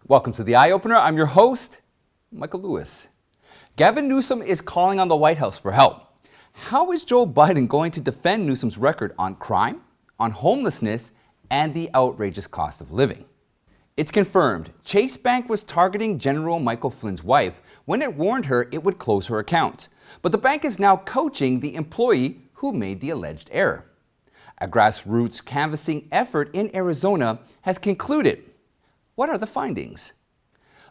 Welcome to the Eye Opener. I'm your host, Michael Lewis. Gavin Newsom is calling on the White House for help. How is Joe Biden going to defend Newsom's record on crime, on homelessness, and the outrageous cost of living? It's confirmed Chase Bank was targeting General Michael Flynn's wife when it warned her it would close her accounts. But the bank is now coaching the employee who made the alleged error. A grassroots canvassing effort in Arizona has concluded. What are the findings?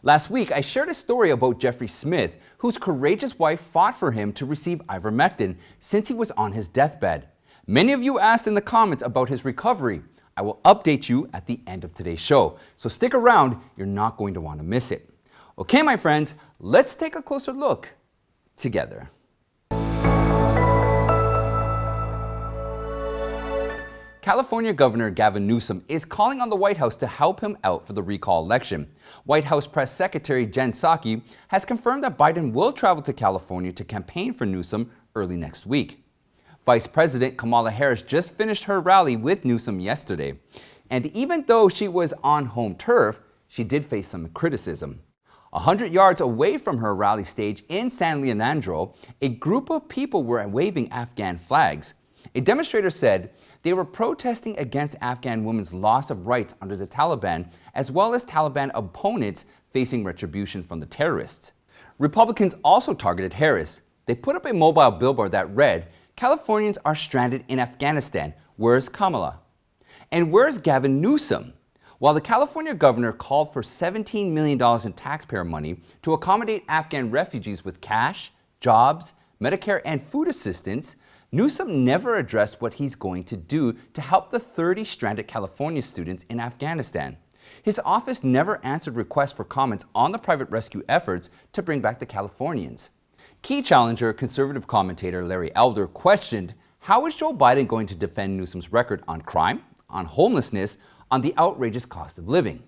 Last week, I shared a story about Jeffrey Smith, whose courageous wife fought for him to receive ivermectin since he was on his deathbed. Many of you asked in the comments about his recovery. I will update you at the end of today's show, so stick around, you're not going to want to miss it. Okay, my friends, let's take a closer look together. California Governor Gavin Newsom is calling on the White House to help him out for the recall election. White House Press Secretary Jen Psaki has confirmed that Biden will travel to California to campaign for Newsom early next week. Vice President Kamala Harris just finished her rally with Newsom yesterday. And even though she was on home turf, she did face some criticism. 100 yards away from her rally stage in San Leandro, a group of people were waving Afghan flags. A demonstrator said they were protesting against Afghan women's loss of rights under the Taliban, as well as Taliban opponents facing retribution from the terrorists. Republicans also targeted Harris. They put up a mobile billboard that read, "Californians are stranded in Afghanistan. Where's Kamala?" And where's Gavin Newsom? While the California governor called for $17 million in taxpayer money to accommodate Afghan refugees with cash, jobs, Medicare, and food assistance, Newsom never addressed what he's going to do to help the 30 stranded California students in Afghanistan. His office never answered requests for comments on the private rescue efforts to bring back the Californians. Key challenger, conservative commentator Larry Elder questioned, how is Joe Biden going to defend Newsom's record on crime, on homelessness, on the outrageous cost of living?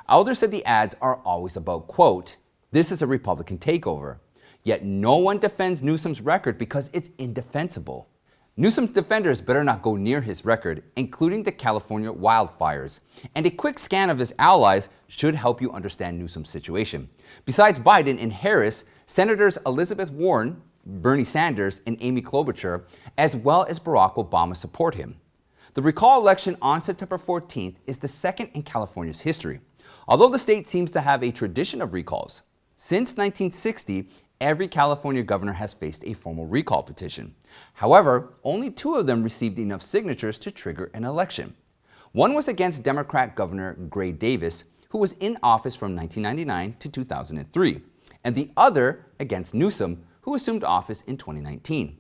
Elder said the ads are always about, quote, "This is a Republican takeover." Yet no one defends Newsom's record because it's indefensible. Newsom's defenders better not go near his record, including the California wildfires. And a quick scan of his allies should help you understand Newsom's situation. Besides Biden and Harris, Senators Elizabeth Warren, Bernie Sanders, and Amy Klobuchar, as well as Barack Obama, support him. The recall election on September 14th is the second in California's history, although the state seems to have a tradition of recalls. Since 1960, every California governor has faced a formal recall petition. However, only 2 of them received enough signatures to trigger an election. One was against Democrat Governor Gray Davis, who was in office from 1999 to 2003, and the other against Newsom, who assumed office in 2019.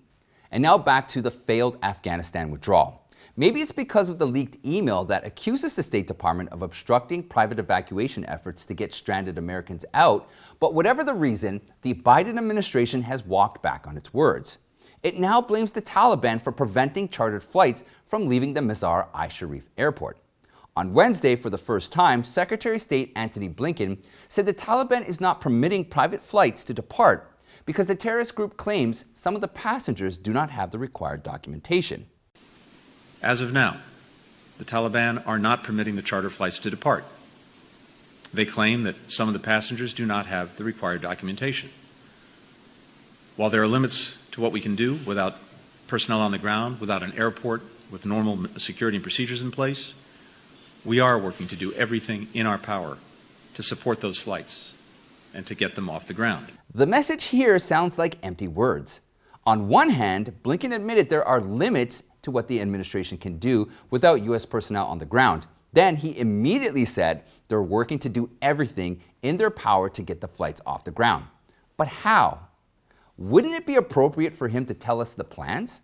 And now back to the failed Afghanistan withdrawal. Maybe it's because of the leaked email that accuses the State Department of obstructing private evacuation efforts to get stranded Americans out, but whatever the reason, the Biden administration has walked back on its words. It now blames the Taliban for preventing chartered flights from leaving the Mazar-i-Sharif airport. On Wednesday, for the first time, Secretary of State Antony Blinken said the Taliban is not permitting private flights to depart because the terrorist group claims some of the passengers do not have the required documentation. As of now, the Taliban are not permitting the charter flights to depart. They claim that some of the passengers do not have the required documentation. While there are limits to what we can do without personnel on the ground, without an airport, with normal security and procedures in place, we are working to do everything in our power to support those flights and to get them off the ground. The message here sounds like empty words. On one hand, Blinken admitted there are limits to what the administration can do without U.S. personnel on the ground. Then he immediately said they're working to do everything in their power to get the flights off the ground. But how? Wouldn't it be appropriate for him to tell us the plans?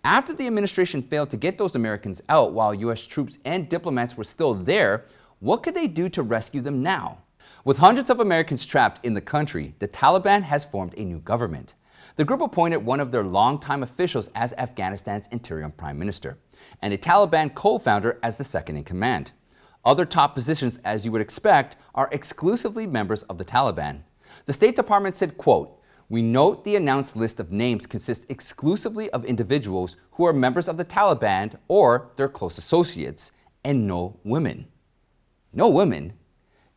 After the administration failed to get those Americans out while U.S. troops and diplomats were still there, what could they do to rescue them now? With hundreds of Americans trapped in the country, the Taliban has formed a new government. The group appointed one of their longtime officials as Afghanistan's interim prime minister, and a Taliban co-founder as the second in command. Other top positions, as you would expect, are exclusively members of the Taliban. The State Department said, quote, "We note the announced list of names consists exclusively of individuals who are members of the Taliban or their close associates, and no women." No women?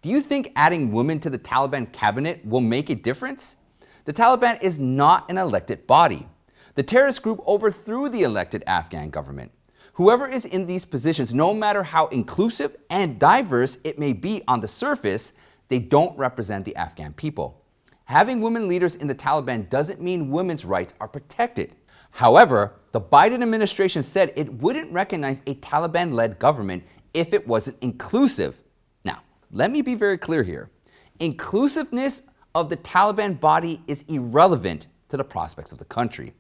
Do you think adding women to the Taliban cabinet will make a difference? The Taliban is not an elected body. The terrorist group overthrew the elected Afghan government. Whoever is in these positions, no matter how inclusive and diverse it may be on the surface, they don't represent the Afghan people. Having women leaders in the Taliban doesn't mean women's rights are protected. However, the Biden administration said it wouldn't recognize a Taliban-led government if it wasn't inclusive. Now, let me be very clear here. Inclusiveness of the Taliban body is irrelevant to the prospects of the country.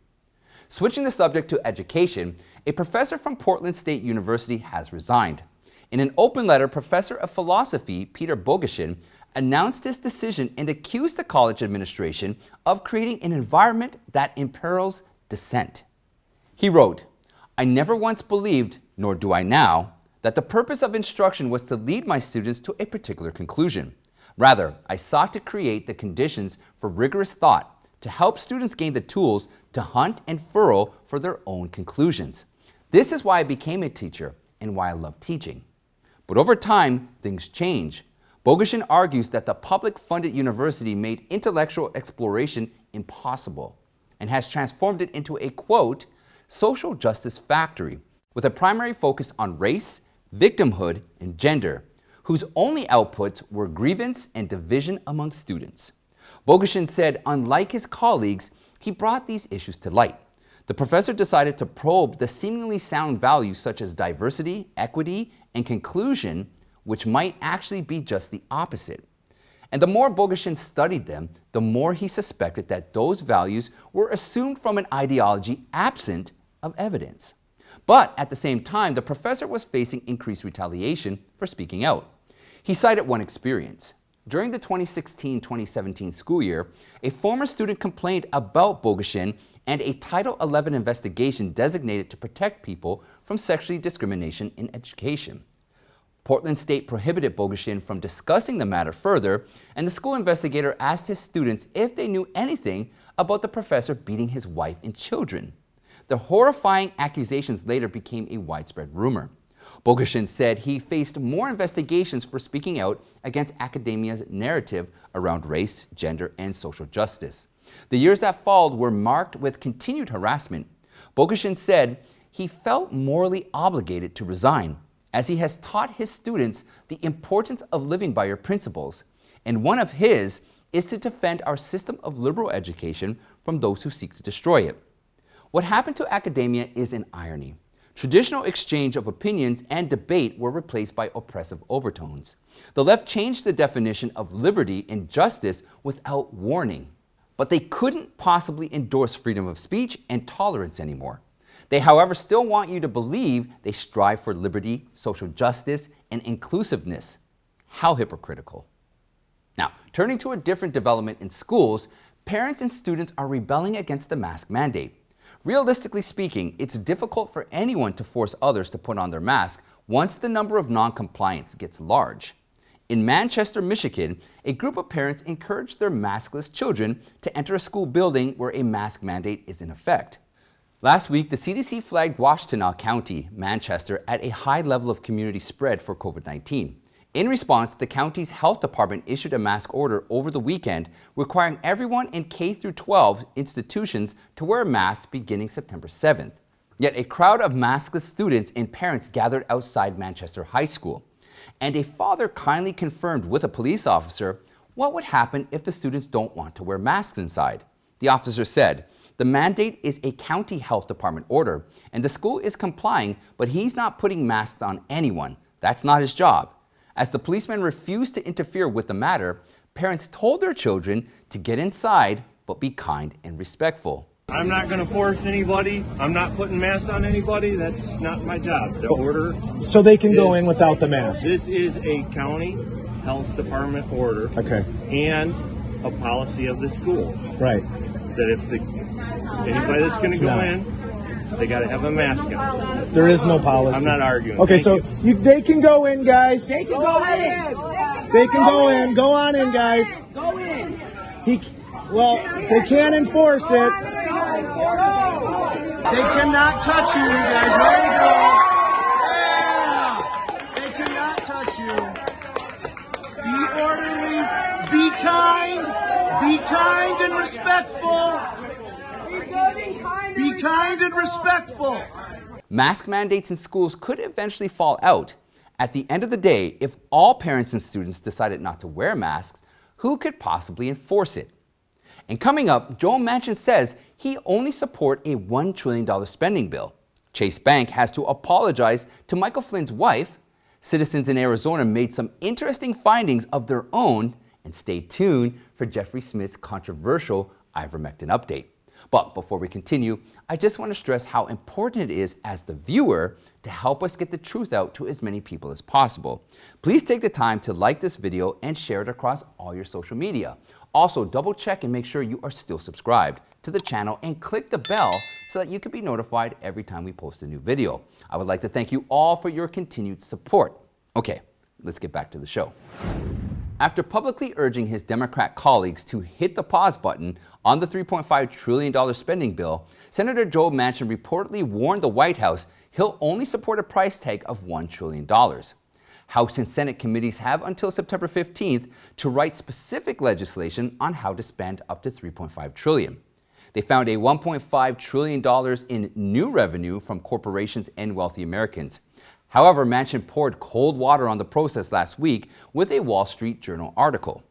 Switching the subject to education, a professor from Portland State University has resigned. In an open letter, Professor of Philosophy Peter Boghossian announced his decision and accused the college administration of creating an environment that imperils dissent. He wrote, "I never once believed, nor do I now, that the purpose of instruction was to lead my students to a particular conclusion. Rather, I sought to create the conditions for rigorous thought, to help students gain the tools to hunt and furrow for their own conclusions. This is why I became a teacher and why I love teaching." But over time, things change. Boghossian argues that the public-funded university made intellectual exploration impossible and has transformed it into a, quote, social justice factory with a primary focus on race, victimhood, and gender, whose only outputs were grievance and division among students. Boghossian said, unlike his colleagues, he brought these issues to light. The professor decided to probe the seemingly sound values such as diversity, equity, and conclusion, which might actually be just the opposite. And the more Boghossian studied them, the more he suspected that those values were assumed from an ideology absent of evidence. But at the same time, the professor was facing increased retaliation for speaking out. He cited one experience. During the 2016-2017 school year, a former student complained about Boghossian and a Title XI investigation designated to protect people from sexual discrimination in education. Portland State prohibited Boghossian from discussing the matter further, and the school investigator asked his students if they knew anything about the professor beating his wife and children. The horrifying accusations later became a widespread rumor. Boghossian said he faced more investigations for speaking out against academia's narrative around race, gender, and social justice. The years that followed were marked with continued harassment. Boghossian said he felt morally obligated to resign, as he has taught his students the importance of living by your principles, and one of his is to defend our system of liberal education from those who seek to destroy it. What happened to academia is an irony. Traditional exchange of opinions and debate were replaced by oppressive overtones. The left changed the definition of liberty and justice without warning, but they couldn't possibly endorse freedom of speech and tolerance anymore. They, however, still want you to believe they strive for liberty, social justice, and inclusiveness. How hypocritical. Now, turning to a different development in schools, parents and students are rebelling against the mask mandate. Realistically speaking, it's difficult for anyone to force others to put on their mask once the number of non-compliance gets large. In Manchester, Michigan, a group of parents encouraged their maskless children to enter a school building where a mask mandate is in effect. Last week, the CDC flagged Washtenaw County, Manchester, at a high level of community spread for COVID-19. In response, the county's health department issued a mask order over the weekend requiring everyone in K-12 institutions to wear a mask beginning September 7th. Yet a crowd of maskless students and parents gathered outside Manchester High School. And a father kindly confirmed with a police officer what would happen if the students don't want to wear masks inside. The officer said, "The mandate is a county health department order, and the school is complying, but he's not putting masks on anyone. That's not his job." As the policeman refused to interfere with the matter, parents told their children to get inside, but be kind and respectful. I'm not going to force anybody. I'm not putting masks on anybody. That's not my job. The order. So they can go in without the mask. This is a county health department order. Okay. And a policy of the school. Right. That if anybody that's going to go in, they got to have a mask on. There is no policy. I'm not arguing. Okay, Thank so you. they can go in, guys. They can go in. They can go in. Go on in, guys. Go in. They can't enforce it. They cannot touch you, guys. There you go. Yeah. They cannot touch you. orderly. Be kind. Be kind and respectful. Be kind and respectful. Mask mandates in schools could eventually fall out. At the end of the day, if all parents and students decided not to wear masks, who could possibly enforce it? And coming up, Joe Manchin says he only supports a $1 trillion spending bill. Chase Bank has to apologize to Michael Flynn's wife. Citizens in Arizona made some interesting findings of their own. And stay tuned for Jeffrey Smith's controversial ivermectin update. But before we continue, I just want to stress how important it is as the viewer to help us get the truth out to as many people as possible. Please take the time to like this video and share it across all your social media. Also, double check and make sure you are still subscribed to the channel and click the bell so that you can be notified every time we post a new video. I would like to thank you all for your continued support. Okay, let's get back to the show. After publicly urging his Democrat colleagues to hit the pause button on the $3.5 trillion spending bill, Senator Joe Manchin reportedly warned the White House he'll only support a price tag of $1 trillion. House and Senate committees have until September 15th to write specific legislation on how to spend up to $3.5 trillion. They found a $1.5 trillion in new revenue from corporations and wealthy Americans. However, Manchin poured cold water on the process last week with a Wall Street Journal article.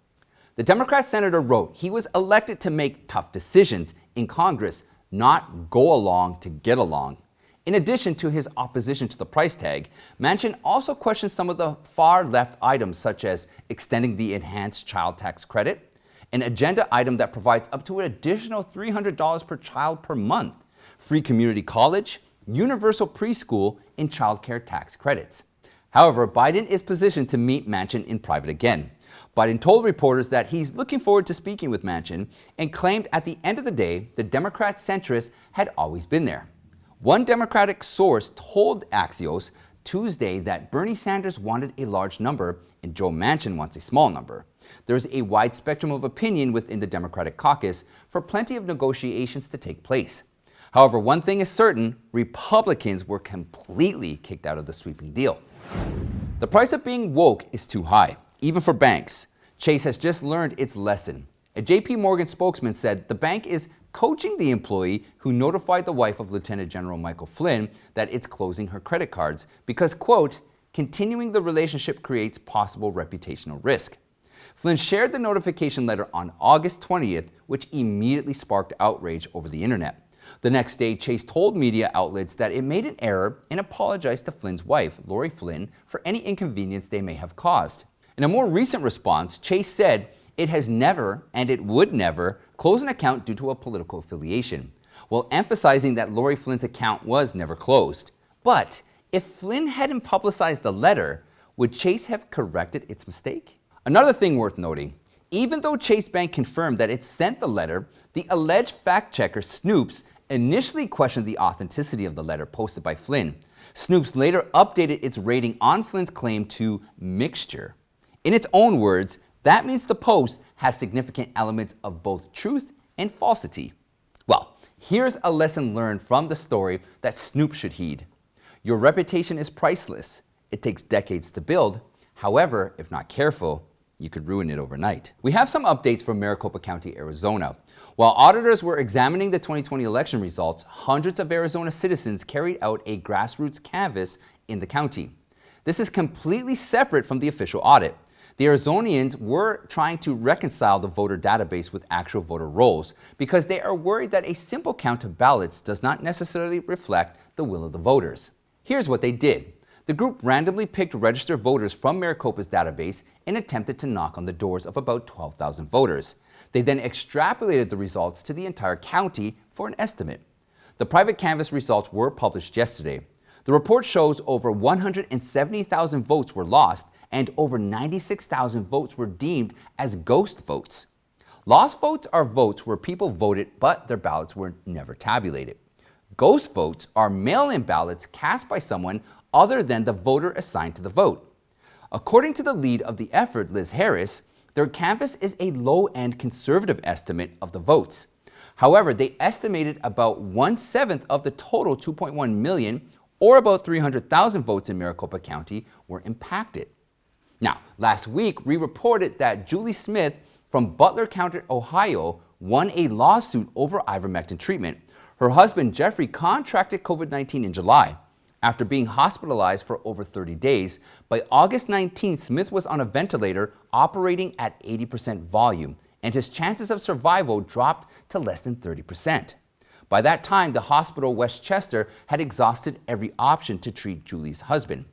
The Democrat senator wrote he was elected to make tough decisions in Congress, not go along to get along. In addition to his opposition to the price tag, Manchin also questioned some of the far-left items such as extending the enhanced child tax credit, an agenda item that provides up to an additional $300 per child per month, free community college, universal preschool, and child care tax credits. However, Biden is positioned to meet Manchin in private again. Biden told reporters that he's looking forward to speaking with Manchin and claimed at the end of the day the Democrat centrists had always been there. One Democratic source told Axios Tuesday that Bernie Sanders wanted a large number and Joe Manchin wants a small number. There's a wide spectrum of opinion within the Democratic caucus for plenty of negotiations to take place. However, one thing is certain, Republicans were completely kicked out of the sweeping deal. The price of being woke is too high, even for banks. Chase has just learned its lesson. A JP Morgan spokesman said the bank is coaching the employee who notified the wife of Lieutenant General Michael Flynn that it's closing her credit cards because, quote, continuing the relationship creates possible reputational risk. Flynn shared the notification letter on August 20th, which immediately sparked outrage over the internet. The next day, Chase told media outlets that it made an error and apologized to Flynn's wife, Lori Flynn, for any inconvenience they may have caused. In a more recent response, Chase said it has never and it would never close an account due to a political affiliation, while emphasizing that Lori Flynn's account was never closed. But if Flynn hadn't publicized the letter, would Chase have corrected its mistake? Another thing worth noting, even though Chase Bank confirmed that it sent the letter, the alleged fact-checker Snoops initially questioned the authenticity of the letter posted by Flynn. Snoops later updated its rating on Flynn's claim to mixture. In its own words, that means the post has significant elements of both truth and falsity. Well, here's a lesson learned from the story that Snoops should heed. Your reputation is priceless. It takes decades to build. However, if not careful, you could ruin it overnight. We have some updates from Maricopa County, Arizona. While auditors were examining the 2020 election results, hundreds of Arizona citizens carried out a grassroots canvass in the county. This is completely separate from the official audit. The Arizonians were trying to reconcile the voter database with actual voter rolls because they are worried that a simple count of ballots does not necessarily reflect the will of the voters. Here's what they did. The group randomly picked registered voters from Maricopa's database and attempted to knock on the doors of about 12,000 voters. They then extrapolated the results to the entire county for an estimate. The private canvass results were published yesterday. The report shows over 170,000 votes were lost and over 96,000 votes were deemed as ghost votes. Lost votes are votes where people voted but their ballots were never tabulated. Ghost votes are mail-in ballots cast by someone other than the voter assigned to the vote. According to the lead of the effort, Liz Harris, their canvass is a low-end conservative estimate of the votes. However, they estimated about 1/7 of the total 2.1 million, or about 300,000 votes in Maricopa County, were impacted. Now, last week, we reported that Julie Smith from Butler County, Ohio, won a lawsuit over ivermectin treatment. Her husband, Jeffrey, contracted COVID-19 in July. After being hospitalized for over 30 days, by August 19, Smith was on a ventilator operating at 80% volume, and his chances of survival dropped to less than 30%. By that time, the hospital Westchester had exhausted every option to treat Julie's husband.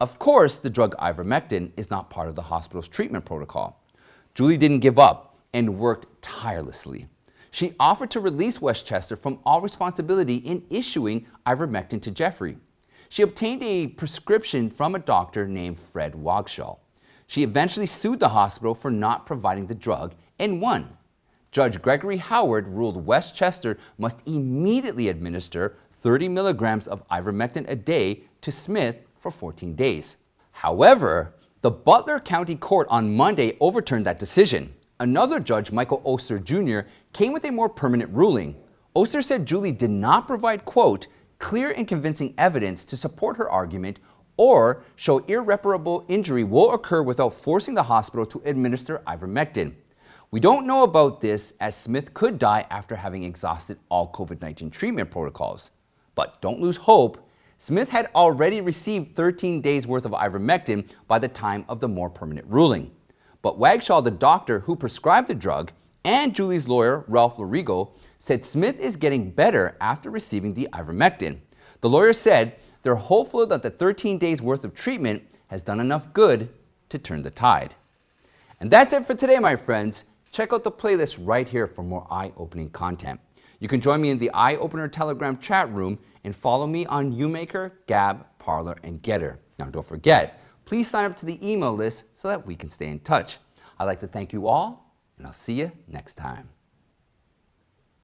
Of course, the drug ivermectin is not part of the hospital's treatment protocol. Julie didn't give up and worked tirelessly. She offered to release Westchester from all responsibility in issuing ivermectin to Jeffrey. She obtained a prescription from a doctor named Fred Wagshaw. She eventually sued the hospital for not providing the drug and won. Judge Gregory Howard ruled Westchester must immediately administer 30 milligrams of ivermectin a day to Smith for 14 days. However, the Butler County Court on Monday overturned that decision. Another judge, Michael Oster Jr., came with a more permanent ruling. Oster said Julie did not provide, quote, clear and convincing evidence to support her argument or show irreparable injury will occur without forcing the hospital to administer ivermectin. We don't know about this, as Smith could die after having exhausted all COVID-19 treatment protocols. But don't lose hope. Smith had already received 13 days worth of ivermectin by the time of the more permanent ruling. But Wagshaw, the doctor who prescribed the drug, and Julie's lawyer, Ralph Lorigo, said Smith is getting better after receiving the ivermectin. The lawyer said they're hopeful that the 13 days worth of treatment has done enough good to turn the tide. And that's it for today, my friends. Check out the playlist right here for more eye-opening content. You can join me in the Eye Opener Telegram chat room and follow me on YouMaker, Gab, Parler, and Getter. Now don't forget, please sign up to the email list so that we can stay in touch. I'd like to thank you all, and I'll see you next time.